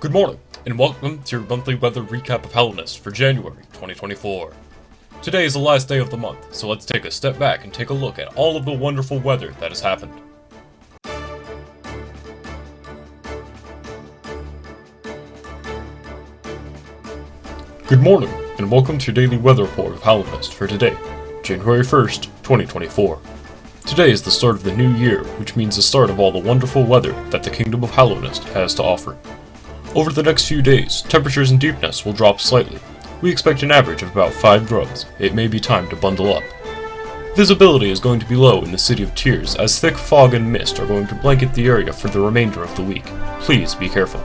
Good morning, and welcome to your monthly weather recap of Hallownest for January 2024. Today is the last day of the month, so let's take a step back and take a look at all of the wonderful weather that has happened. Good morning, and welcome to your daily weather report of Hallownest for today, January 1st, 2024. Today is the start of the new year, which means the start of all the wonderful weather that the Kingdom of Hallownest has to offer. Over the next few days, temperatures in Deepness will drop slightly. We expect an average of about 5 grubs. It may be time to bundle up. Visibility is going to be low in the City of Tears, as thick fog and mist are going to blanket the area for the remainder of the week. Please be careful.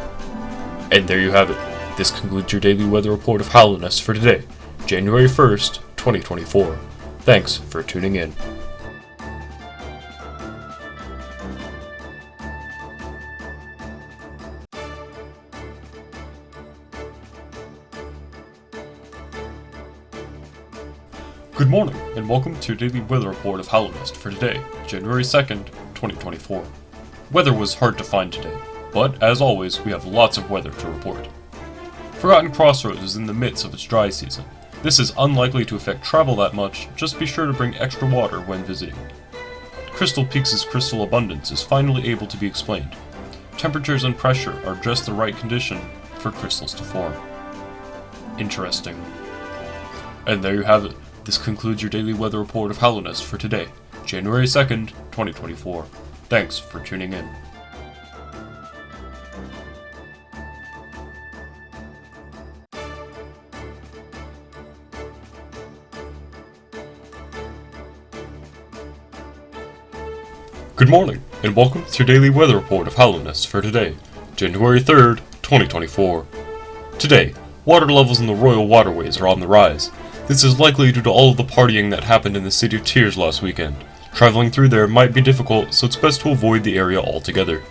And there you have it. This concludes your daily weather report of Hallownest for today, January 1st, 2024. Thanks for tuning in. Good morning, and welcome to your daily weather report of Hallownest for today, January 2nd, 2024. Weather was hard to find today, but as always, we have lots of weather to report. Forgotten Crossroads is in the midst of its dry season. This is unlikely to affect travel that much, just be sure to bring extra water when visiting. Crystal Peaks' crystal abundance is finally able to be explained. Temperatures and pressure are just the right condition for crystals to form. Interesting. And there you have it. This concludes your daily weather report of Hallownest for today, January 2nd, 2024. Thanks for tuning in. Good morning, and welcome to your daily weather report of Hallownest for today, January 3rd, 2024. Today, water levels in the royal waterways are on the rise. This is likely due to all of the partying that happened in the City of Tears last weekend. Traveling through there might be difficult, so it's best to avoid the area altogether.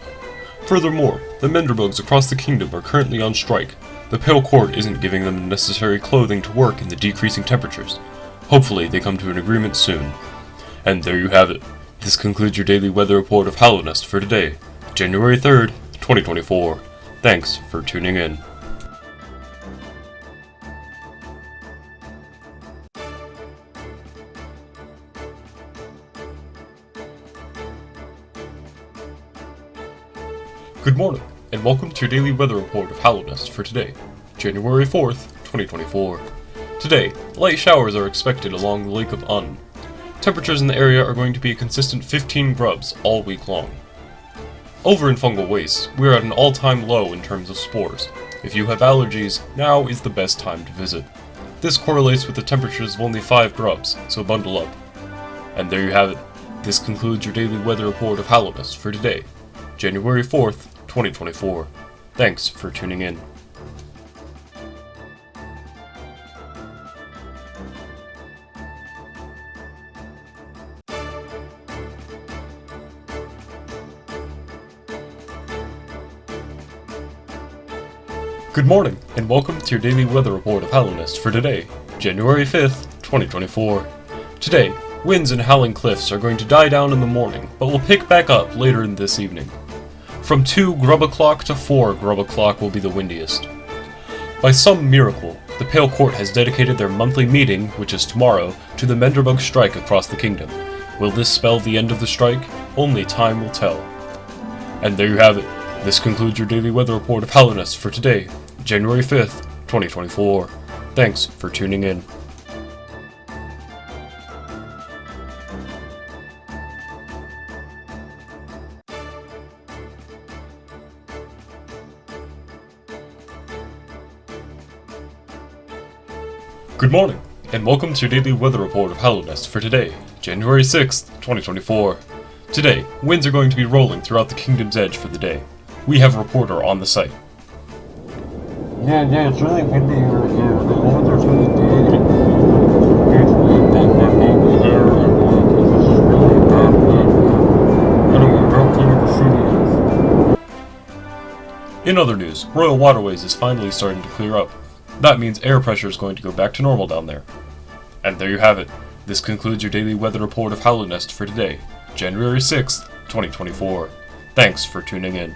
Furthermore, the Menderbugs across the kingdom are currently on strike. The Pale Court isn't giving them the necessary clothing to work in the decreasing temperatures. Hopefully they come to an agreement soon. And there you have it. This concludes your daily weather report of Hallownest for today, January 3rd, 2024. Thanks for tuning in. Good morning, and welcome to your daily weather report of Hallownest for today, January 4th, 2024. Today, light showers are expected along the Lake of Un. Temperatures in the area are going to be a consistent 15 grubs all week long. Over in Fungal Wastes, we are at an all-time low in terms of spores. If you have allergies, now is the best time to visit. This correlates with the temperatures of only 5 grubs, so bundle up. And there you have it. This concludes your daily weather report of Hallownest for today, January 4th, 2024. Thanks for tuning in. Good morning, and welcome to your daily weather report of Hallownest for today, January 5th, 2024. Today, winds and howling cliffs are going to die down in the morning, but will pick back up later in this evening. From 2 grub o'clock to 4 grub o'clock will be the windiest. By some miracle, the Pale Court has dedicated their monthly meeting, which is tomorrow, to the Menderbug strike across the kingdom. Will this spell the end of the strike? Only time will tell. And there you have it. This concludes your daily weather report of Hallownest for today, January 5th, 2024. Thanks for tuning in. Good morning, and welcome to your daily weather report of Hallownest for today, January 6th, 2024. Today, winds are going to be rolling throughout the Kingdom's Edge for the day. We have a reporter on the site. Yeah, it's really windy over here. The weather's really good. It's really bad over there, and this is really bad wind. Anyway, how clear the city is. In other news, Royal Waterways is finally starting to clear up. That means air pressure is going to go back to normal down there. And there you have it. This concludes your daily weather report of Hallownest for today, January 6th, 2024. Thanks for tuning in.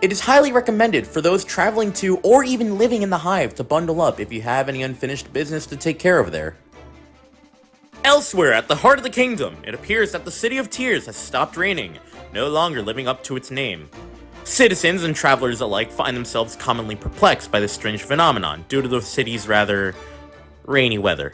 It is highly recommended for those traveling to or even living in the Hive to bundle up if you have any unfinished business to take care of there. Elsewhere, at the heart of the kingdom, it appears that the City of Tears has stopped raining, no longer living up to its name. Citizens and travelers alike find themselves commonly perplexed by this strange phenomenon due to the city's rather rainy weather.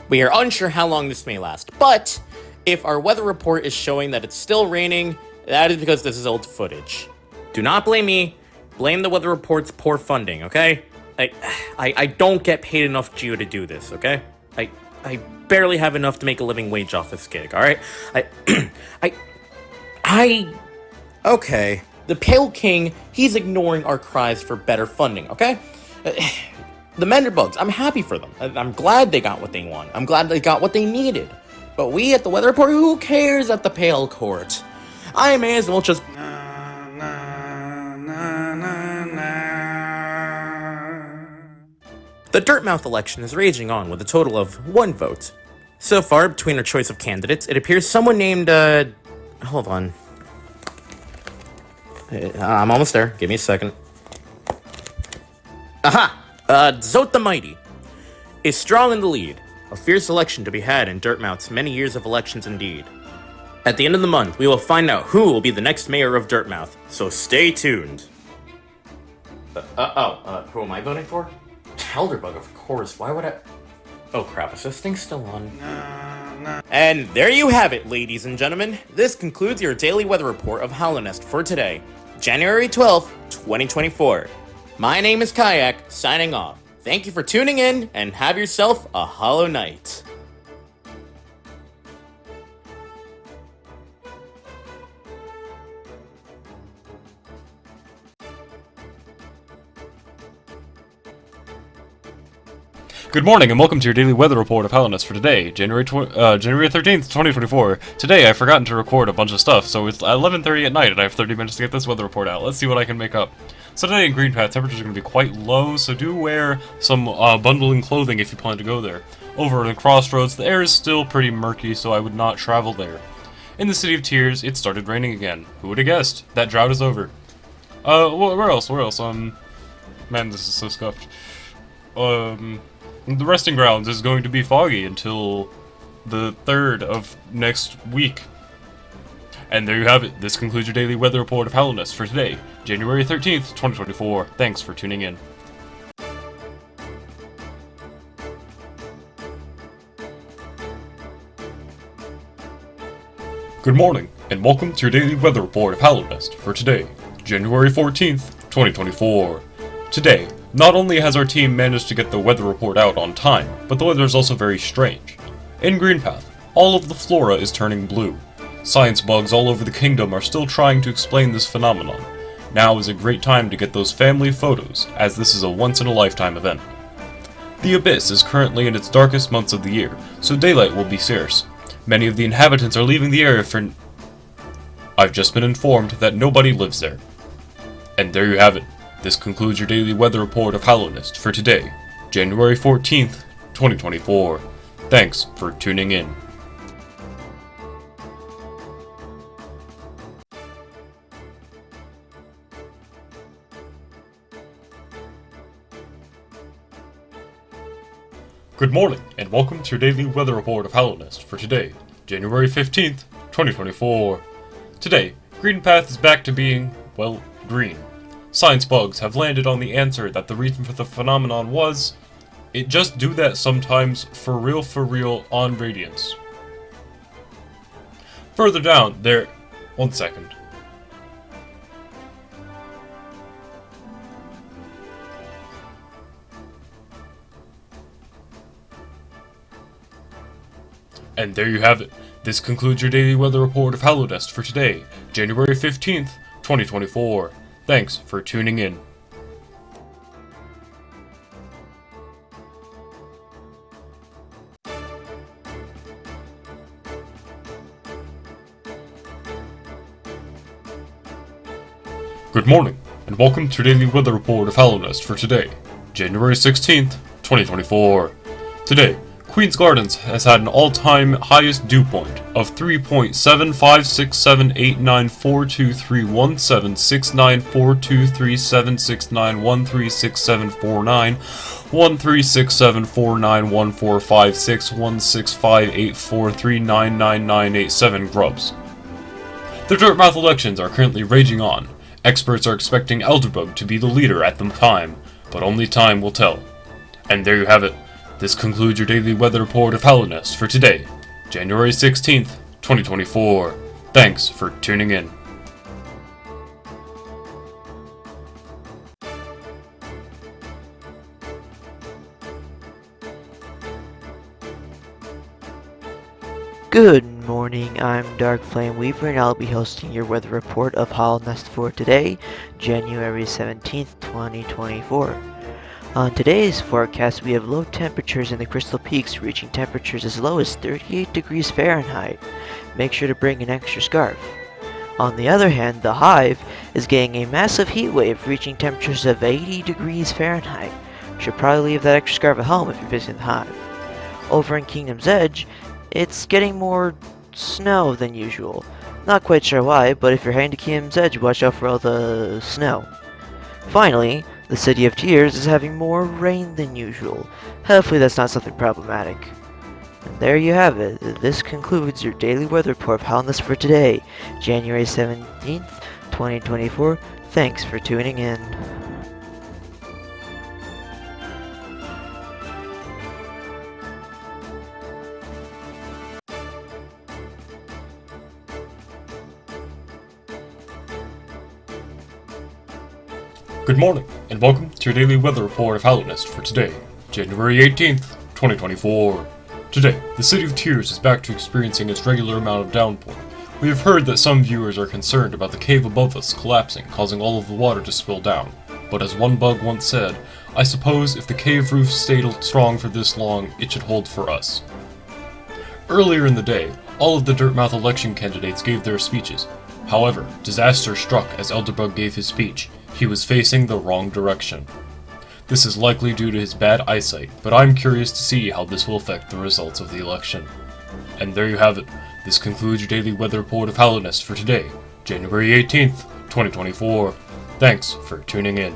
We are unsure how long this may last, but if our weather report is showing that it's still raining, that is because this is old footage. Do not blame me, blame the weather report's poor funding, okay? I don't get paid enough Geo to do this, okay? I barely have enough to make a living wage off this gig, alright? Okay. The Pale King, he's ignoring our cries for better funding, okay? The Menderbugs, I'm happy for them. I'm glad they got what they want. I'm glad they got what they needed. But we at the Weather Report, who cares at the Pale Court? I may as well just... The Dirtmouth election is raging on with a total of 1 vote. So far, between our choice of candidates, it appears someone named, hold on. I'm almost there. Give me a second. Aha! Zote the Mighty is strong in the lead. A fierce election to be had in Dirtmouth's many years of elections indeed. At the end of the month, we will find out who will be the next mayor of Dirtmouth, so stay tuned. Who am I voting for? Elderbug, of course. Why would I... Oh crap, is this thing still on? And there you have it, ladies and gentlemen. This concludes your daily weather report of Hallownest for today, January 12th, 2024. My name is Kayak, signing off. Thank you for tuning in, and have yourself a hollow night. Good morning and welcome to your daily weather report of Hallownest for today, January 13th, 2024. Today I've forgotten to record a bunch of stuff, so it's 11:30 at night and I have 30 minutes to get this weather report out. Let's see what I can make up. So today in Greenpath, temperatures are going to be quite low, so do wear some bundling clothing if you plan to go there. Over in Crossroads, the air is still pretty murky, so I would not travel there. In the City of Tears, it started raining again. Who would have guessed? That drought is over. Where else? Man, this is so scuffed. The resting grounds is going to be foggy until the 3rd of next week. And there you have it. This concludes your daily weather report of Hallownest for today, January 13th, 2024. Thanks for tuning in. Good morning, and welcome to your daily weather report of Hallownest for today, January 14th, 2024. Today, not only has our team managed to get the weather report out on time, but the weather is also very strange. In Greenpath, all of the flora is turning blue. Science bugs all over the kingdom are still trying to explain this phenomenon. Now is a great time to get those family photos, as this is a once-in-a-lifetime event. The Abyss is currently in its darkest months of the year, so daylight will be scarce. Many of the inhabitants are leaving the area for... I've just been informed that nobody lives there. And there you have it. This concludes your daily weather report of Hallownest for today, January 14th, 2024. Thanks for tuning in. Good morning, and welcome to your daily weather report of Hallownest for today, January 15th, 2024. Today, Greenpath is back to being, well, green. Science bugs have landed on the answer that the reason for the phenomenon was, it just do that sometimes for real on radiance. Further down, there... One second. And there you have it. This concludes your daily weather report of Hallownest for today, January 15th, 2024. Thanks for tuning in. Good morning, and welcome to your daily weather report of Hallownest for today, January 16th, 2024. Today, Queen's Gardens has had an all-time highest dew point of 3.7567894237691367491456749145616584399987 grubs. The Dirtmouth elections are currently raging on. Experts are expecting Elderbug to be the leader at the time, but only time will tell. And there you have it. This concludes your daily weather report of Hallownest for today, January 16th, 2024. Thanks for tuning in. Good morning, I'm Dark Flame Weaver and I'll be hosting your weather report of Hallownest for today, January 17th, 2024. On today's forecast, we have low temperatures in the Crystal Peaks reaching temperatures as low as 38 degrees Fahrenheit. Make sure to bring an extra scarf. On the other hand, the Hive is getting a massive heat wave reaching temperatures of 80 degrees Fahrenheit. Should probably leave that extra scarf at home if you're visiting the Hive. Over in Kingdom's Edge, it's getting more snow than usual. Not quite sure why, but if you're heading to Kingdom's Edge, watch out for all the snow. Finally, the City of Tears is having more rain than usual. Hopefully that's not something problematic. And there you have it. This concludes your daily weather report of Hallownest for today, January 17th, 2024. Thanks for tuning in. Good morning, and welcome to your daily weather report of Hallownest for today, January 18th, 2024. Today, the City of Tears is back to experiencing its regular amount of downpour. We have heard that some viewers are concerned about the cave above us collapsing, causing all of the water to spill down. But as one bug once said, I suppose if the cave roof stayed strong for this long, it should hold for us. Earlier in the day, all of the Dirtmouth election candidates gave their speeches. However, disaster struck as Elderbug gave his speech. He was facing the wrong direction. This is likely due to his bad eyesight, but I'm curious to see how this will affect the results of the election. And there you have it. This concludes your daily weather report of Hallownest for today, January 18th, 2024. Thanks for tuning in.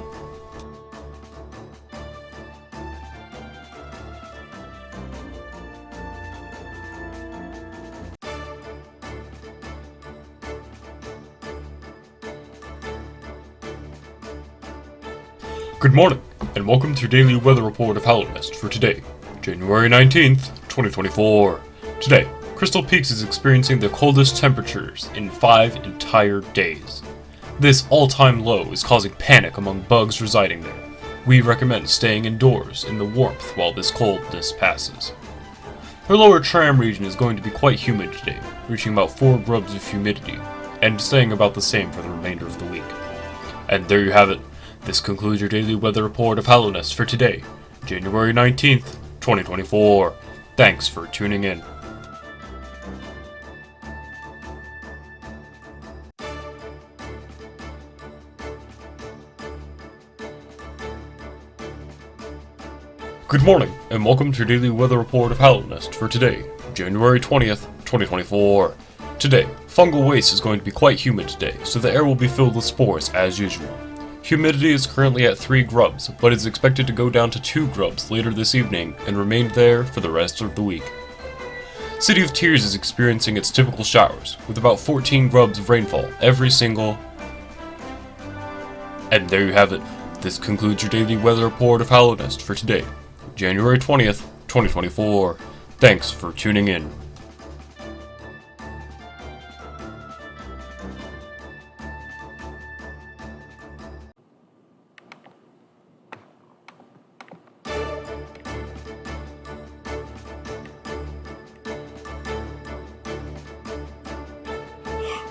Good morning, and welcome to your daily weather report of Hallownest for today, January 19th, 2024. Today, Crystal Peaks is experiencing the coldest temperatures in 5 entire days. This all-time low is causing panic among bugs residing there. We recommend staying indoors in the warmth while this coldness passes. The lower tram region is going to be quite humid today, reaching about 4 grubs of humidity, and staying about the same for the remainder of the week. And there you have it. This concludes your daily weather report of Hallownest for today, January 19th, 2024. Thanks for tuning in. Good morning, and welcome to your daily weather report of Hallownest for today, January 20th, 2024. Today, fungal waste is going to be quite humid today, so the air will be filled with spores as usual. Humidity is currently at 3 grubs, but is expected to go down to 2 grubs later this evening and remain there for the rest of the week. City of Tears is experiencing its typical showers, with about 14 grubs of rainfall every single... And there you have it. This concludes your daily weather report of Hallownest for today, January 20th, 2024. Thanks for tuning in.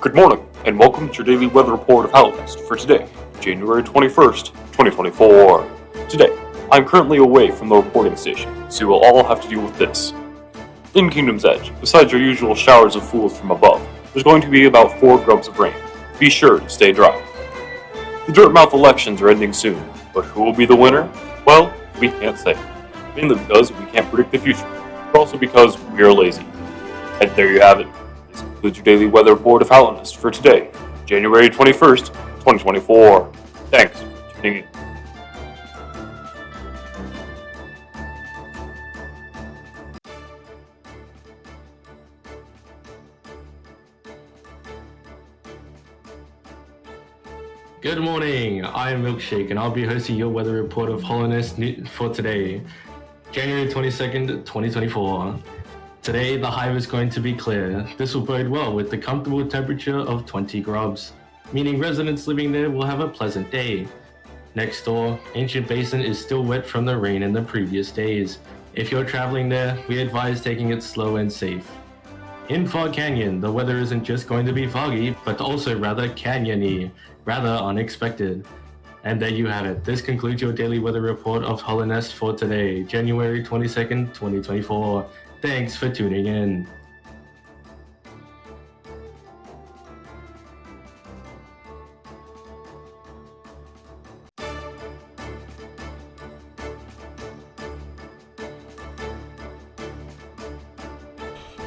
Good morning, and welcome to your daily weather report of Hallownest for today, January 21st, 2024. Today, I'm currently away from the reporting station, so you will all have to deal with this. In Kingdom's Edge, besides your usual showers of fools from above, there's going to be about 4 grubs of rain. Be sure to stay dry. The Dirtmouth elections are ending soon, but who will be the winner? Well, we can't say. Mainly because we can't predict the future. but also because we are lazy. And there you have it. This concludes your daily weather report of Hallownest for today, January 21st, 2024. Thanks for tuning in. Good morning, I am Milkshake and I'll be hosting your weather report of Hallownest for today, January 22nd, 2024. Today the high is going to be clear. This will bode well with the comfortable temperature of 20 grubs, meaning residents living there will have a pleasant day. Next door, Ancient Basin is still wet from the rain in the previous days. If you're traveling there, we advise taking it slow and safe. In Fog Canyon, the weather isn't just going to be foggy, but also rather canyon-y, rather unexpected. And there you have it. This concludes your daily weather report of Hallownest for today, January 22nd, 2024. Thanks for tuning in.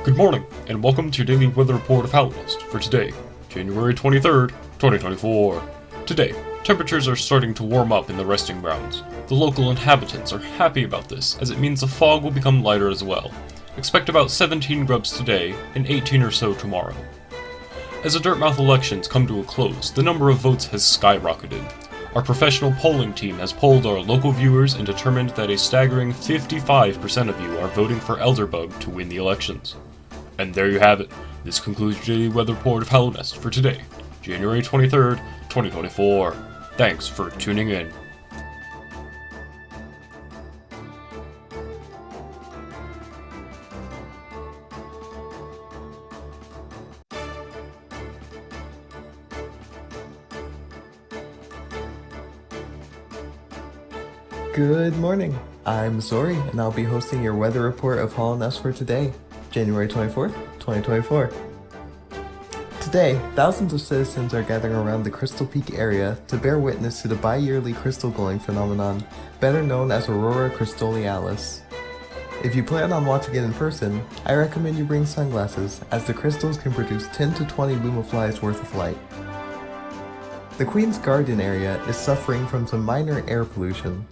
Good morning, and welcome to your daily weather report of Hallownest for today, January 23rd, 2024. Today, temperatures are starting to warm up in the resting grounds. The local inhabitants are happy about this, as it means the fog will become lighter as well. Expect about 17 grubs today, and 18 or so tomorrow. As the Dirtmouth elections come to a close, the number of votes has skyrocketed. Our professional polling team has polled our local viewers and determined that a staggering 55% of you are voting for Elderbug to win the elections. And there you have it. This concludes your daily weather report of Hallownest for today, January 23rd, 2024. Thanks for tuning in. Good morning, I'm Zori, and I'll be hosting your weather report of Hallownest for today, January 24th, 2024. Today, thousands of citizens are gathering around the Crystal Peak area to bear witness to the bi-yearly crystal glowing phenomenon, better known as Aurora Crystallialis. If you plan on watching it in person, I recommend you bring sunglasses, as the crystals can produce 10 to 20 lumaflies worth of light. The Queen's Garden area is suffering from some minor air pollution.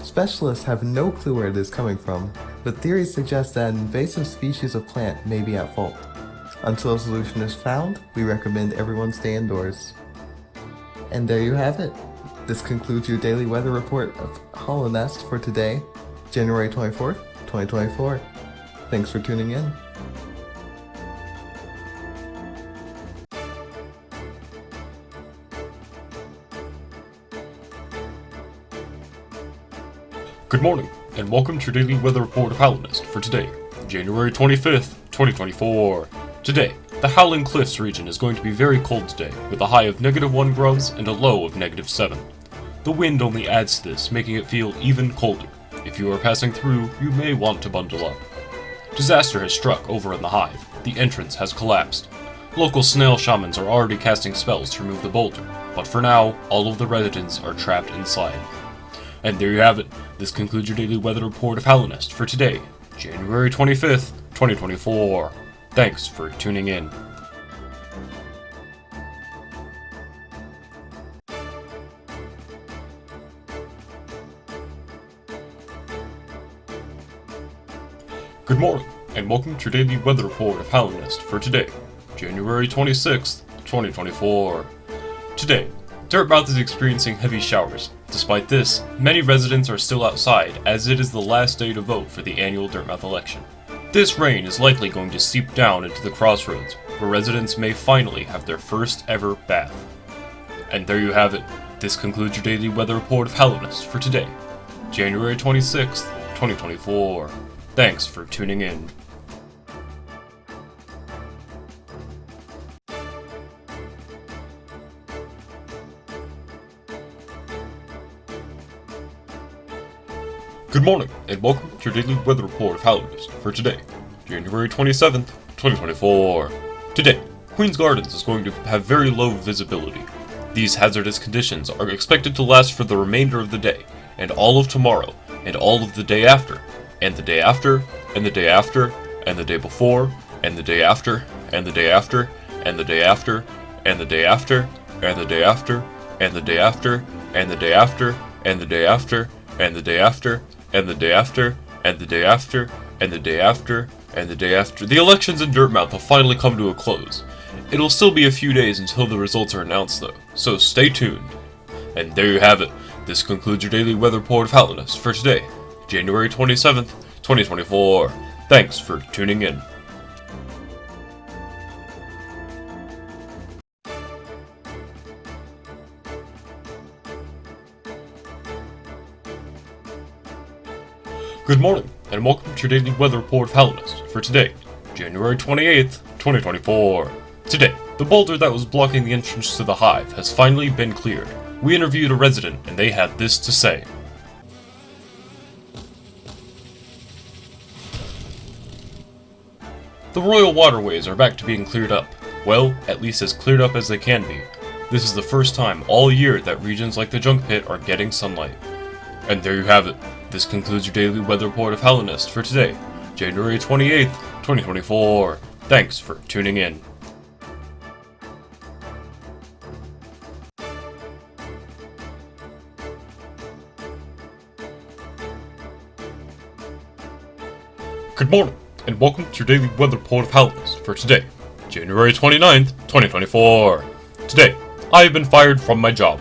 Specialists have no clue where it is coming from, but theories suggest that an invasive species of plant may be at fault. Until a solution is found, we recommend everyone stay indoors. And there you have it. This concludes your daily weather report of Hallownest for today, January 24th, 2024. Thanks for tuning in. Good morning, and welcome to your daily weather report of Hallownest for today, January 25th, 2024. Today, the Howling Cliffs region is going to be very cold today, with a high of -1 grubs and a low of -7. The wind only adds to this, making it feel even colder. If you are passing through, you may want to bundle up. Disaster has struck over in the hive. The entrance has collapsed. Local snail shamans are already casting spells to remove the boulder, but for now, all of the residents are trapped inside. And there you have it. This concludes your daily weather report of Hallownest for today, January 25th, 2024. Thanks for tuning in. Good morning, and welcome to your daily weather report of Hallownest for today, January 26th, 2024. Today, Dirtmouth is experiencing heavy showers. Despite this, many residents are still outside, as it is the last day to vote for the annual Dirtmouth election. This rain is likely going to seep down into the crossroads, where residents may finally have their first ever bath. And there you have it. This concludes your daily weather report of Hallownest for today, January 26th, 2024. Thanks for tuning in. Good morning, and welcome to your daily weather report of Hallownest for today, January 27th, 2024. Today, Queen's Gardens is going to have very low visibility. These hazardous conditions are expected to last for the remainder of the day, and all of tomorrow, and all of the day after, and the day after, and the day after, and the day before, and the day after, and the day after, and the day after, and the day after, and the day after, and the day after, and the day after, and the day after, and the day after, and the day after, and the day after, and the day after, and the day after. The elections in Dirtmouth will finally come to a close. It'll still be a few days until the results are announced though, so stay tuned. And there you have it. This concludes your daily weather report of Hallownest for today, January 27th, 2024. Thanks for tuning in. Good morning, and welcome to your daily weather report of Hallownest for today, January 28th, 2024. Today, the boulder that was blocking the entrance to the hive has finally been cleared. We interviewed a resident, and they had this to say. The royal waterways are back to being cleared up. Well, at least as cleared up as they can be. This is the first time all year that regions like the Junk Pit are getting sunlight. And there you have it. This concludes your daily weather report of Hallownest for today, January 28th, 2024. Thanks for tuning in. Good morning, and welcome to your daily weather report of Hallownest for today, January 29th, 2024. Today, I have been fired from my job.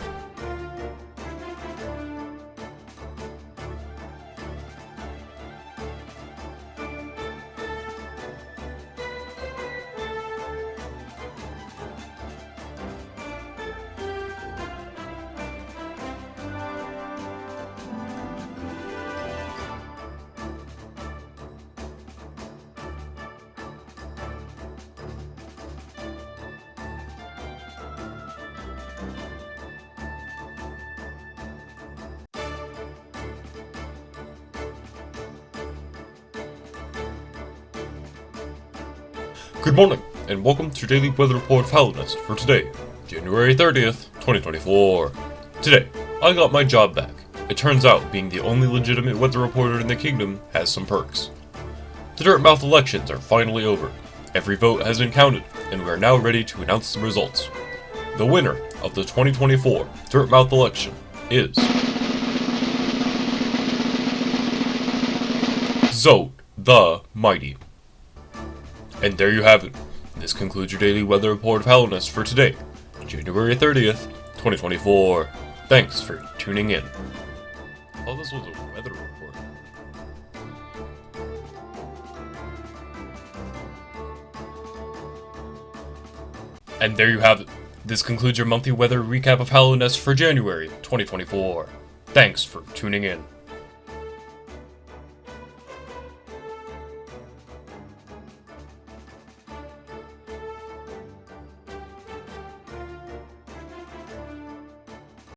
Good morning, and welcome to your daily weather report of Hallownest for today, January 30th, 2024. Today, I got my job back. It turns out being the only legitimate weather reporter in the kingdom has some perks. The Dirtmouth elections are finally over. Every vote has been counted, and we are now ready to announce the results. The winner of the 2024 Dirtmouth election is Zod the Mighty. And there you have it. This concludes your daily weather report of Hallownest for today, January 30th, 2024. Thanks for tuning in. I thought this was a weather report. And there you have it. This concludes your monthly weather recap of Hallownest for January 2024. Thanks for tuning in.